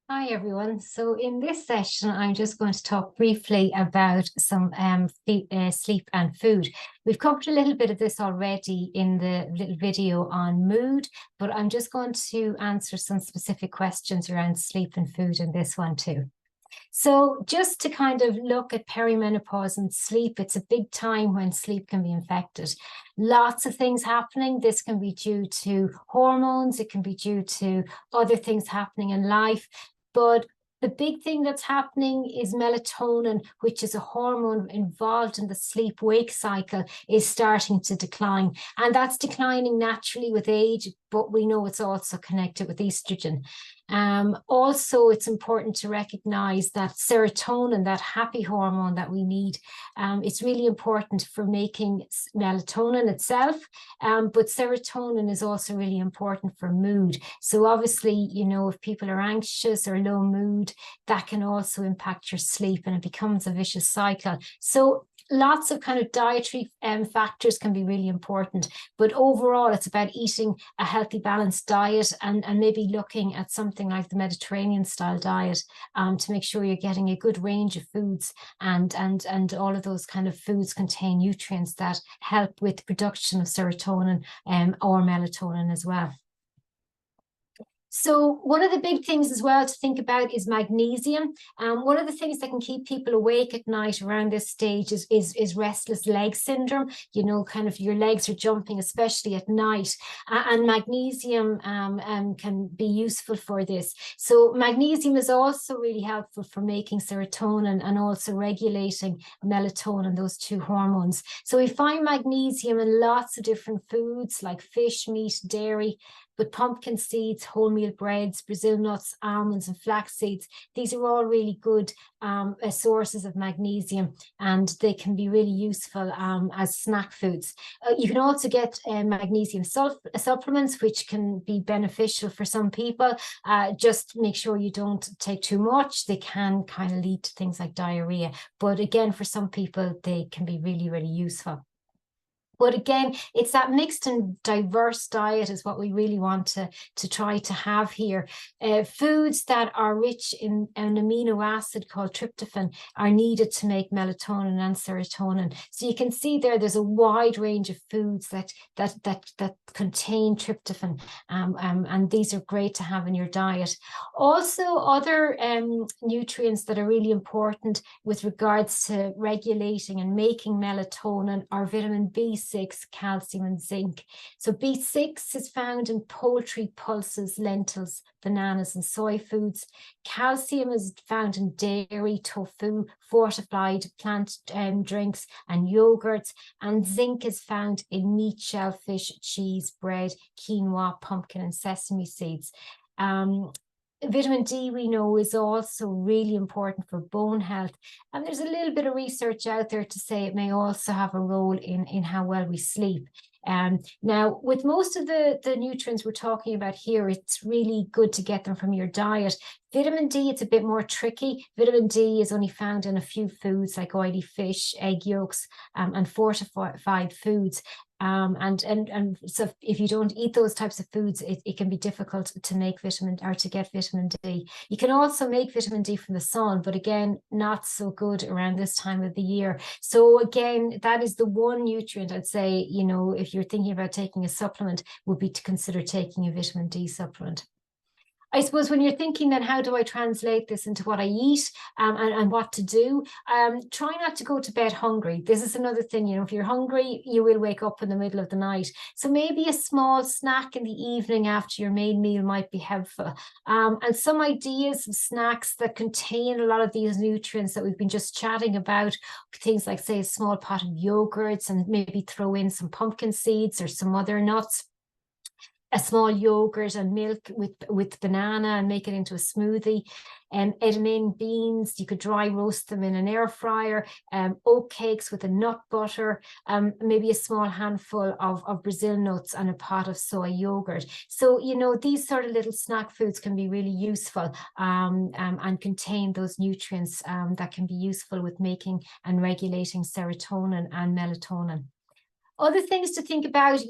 Hi everyone. So in this session, I'm just going to talk briefly about some sleep and food. We've covered a little bit of this already in the little video on mood, but I'm just going to answer some specific questions around sleep and food in this one too. So just to kind of look at perimenopause and sleep, it's a big time when sleep can be affected. Lots of things happening. This can be due to hormones. It can be due to other things happening in life. But the big thing that's happening is melatonin, which is a hormone involved in the sleep-wake cycle, is starting to decline. And that's declining naturally with age, but we know it's also connected with estrogen. Also, it's important to recognize that serotonin, that happy hormone that we need, it's really important for making melatonin itself, but serotonin is also really important for mood. So obviously, you know, if people are anxious or low mood, that can also impact your sleep and it becomes a vicious cycle. So lots of kind of dietary factors can be really important, but overall it's about eating a healthy balanced diet and maybe looking at something like the Mediterranean style diet to make sure you're getting a good range of foods, and all of those kind of foods contain nutrients that help with production of serotonin or melatonin as well. So one of the big things as well to think about is magnesium. One of the things that can keep people awake at night around this stage is restless leg syndrome. You know, kind of your legs are jumping, especially at night. And magnesium can be useful for this. So magnesium is also really helpful for making serotonin and also regulating melatonin, those two hormones. So we find magnesium in lots of different foods like fish, meat, dairy, but pumpkin seeds, wholemeal breads, Brazil nuts, almonds, and flax seeds, these are all really good sources of magnesium, and they can be really useful as snack foods. You can also get magnesium supplements, which can be beneficial for some people. Just make sure you don't take too much. They can kind of lead to things like diarrhea. But again, for some people, they can be really, really useful. But again, it's that mixed and diverse diet is what we really want to try to have here. Foods that are rich in an amino acid called tryptophan are needed to make melatonin and serotonin. So you can see there's a wide range of foods that contain tryptophan, and these are great to have in your diet. Also, other nutrients that are really important with regards to regulating and making melatonin are vitamin B6, calcium, and zinc. So B6 is found in poultry, pulses, lentils, bananas, and soy foods. Calcium is found in dairy, tofu, fortified plant drinks, and yogurts. And zinc is found in meat, shellfish, cheese, bread, quinoa, pumpkin, and sesame seeds. Vitamin D, we know, is also really important for bone health. And there's a little bit of research out there to say it may also have a role in how well we sleep. Now, with most of the nutrients we're talking about here, it's really good to get them from your diet. Vitamin D, it's a bit more tricky. Vitamin D is only found in a few foods like oily fish, egg yolks, and fortified foods. And so if you don't eat those types of foods, it can be difficult to make vitamin or to get vitamin D. You can also make vitamin D from the sun, but again, not so good around this time of the year. So again, that is the one nutrient I'd say, you know, if you're thinking about taking a supplement, would be to consider taking a vitamin D supplement. I suppose when you're thinking then, how do I translate this into what I eat and what to do? Try not to go to bed hungry. This is another thing, you know, if you're hungry, you will wake up in the middle of the night. So maybe a small snack in the evening after your main meal might be helpful. And some ideas of snacks that contain a lot of these nutrients that we've been just chatting about, things like, say, a small pot of yogurts, and maybe throw in some pumpkin seeds or some other nuts. A small yogurt and milk with banana and make it into a smoothie. Edamame beans, you could dry roast them in an air fryer. Oat cakes with a nut butter, maybe a small handful of Brazil nuts and a pot of soy yogurt. So, you know, these sort of little snack foods can be really useful and contain those nutrients that can be useful with making and regulating serotonin and melatonin. Other things to think about,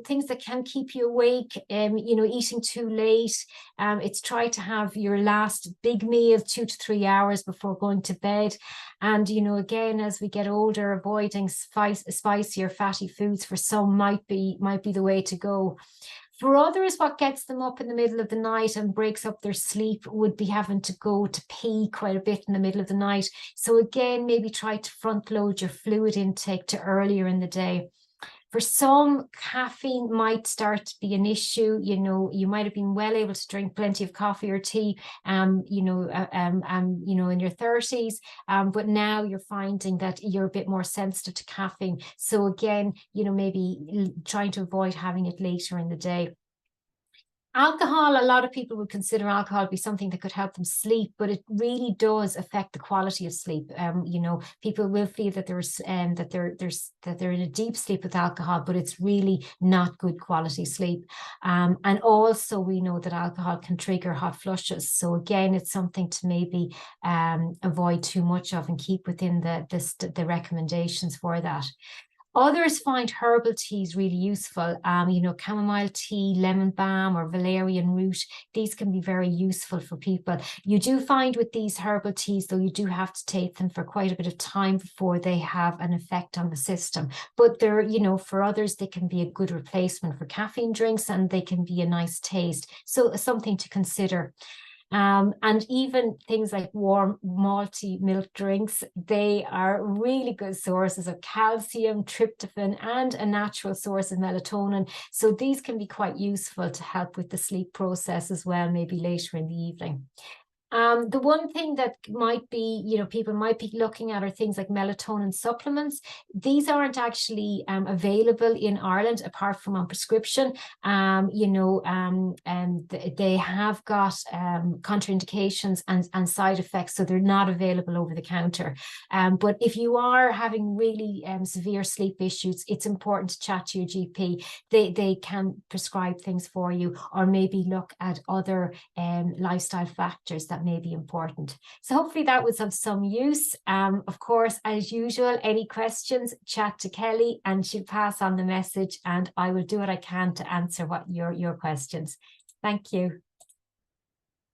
things that can keep you awake, eating too late. It's try to have your last big meal 2 to 3 hours before going to bed. And, again, as we get older, avoiding spicy or fatty foods for some might be the way to go. For others, what gets them up in the middle of the night and breaks up their sleep would be having to go to pee quite a bit in the middle of the night. So again, maybe try to front load your fluid intake to earlier in the day. For some, caffeine might start to be an issue. You might have been well able to drink plenty of coffee or tea, in your 30s, but now you're finding that you're a bit more sensitive to caffeine. So again, maybe trying to avoid having it later in the day. Alcohol, a lot of people would consider alcohol to be something that could help them sleep, but it really does affect the quality of sleep. People will feel that they're in a deep sleep with alcohol, but it's really not good quality sleep. And also we know that alcohol can trigger hot flushes. So again, it's something to maybe avoid too much of and keep within the recommendations for that. Others find herbal teas really useful. Chamomile tea, lemon balm, or valerian root. These can be very useful for people. You do find with these herbal teas, though, you do have to take them for quite a bit of time before they have an effect on the system. But they're, for others, they can be a good replacement for caffeine drinks, and they can be a nice taste. So something to consider. And even things like warm malty milk drinks, they are really good sources of calcium, tryptophan, and a natural source of melatonin. So these can be quite useful to help with the sleep process as well, maybe later in the evening. The one thing that might be, people might be looking at are things like melatonin supplements. These aren't actually available in Ireland apart from on prescription. And they have got contraindications and side effects, so they're not available over the counter. But if you are having really severe sleep issues, it's important to chat to your GP. They can prescribe things for you, or maybe look at other lifestyle factors that may be important. So hopefully that was of some use. Of course, as usual, any questions, chat to Kelly and she'll pass on the message, and I will do what I can to answer your questions. Thank you.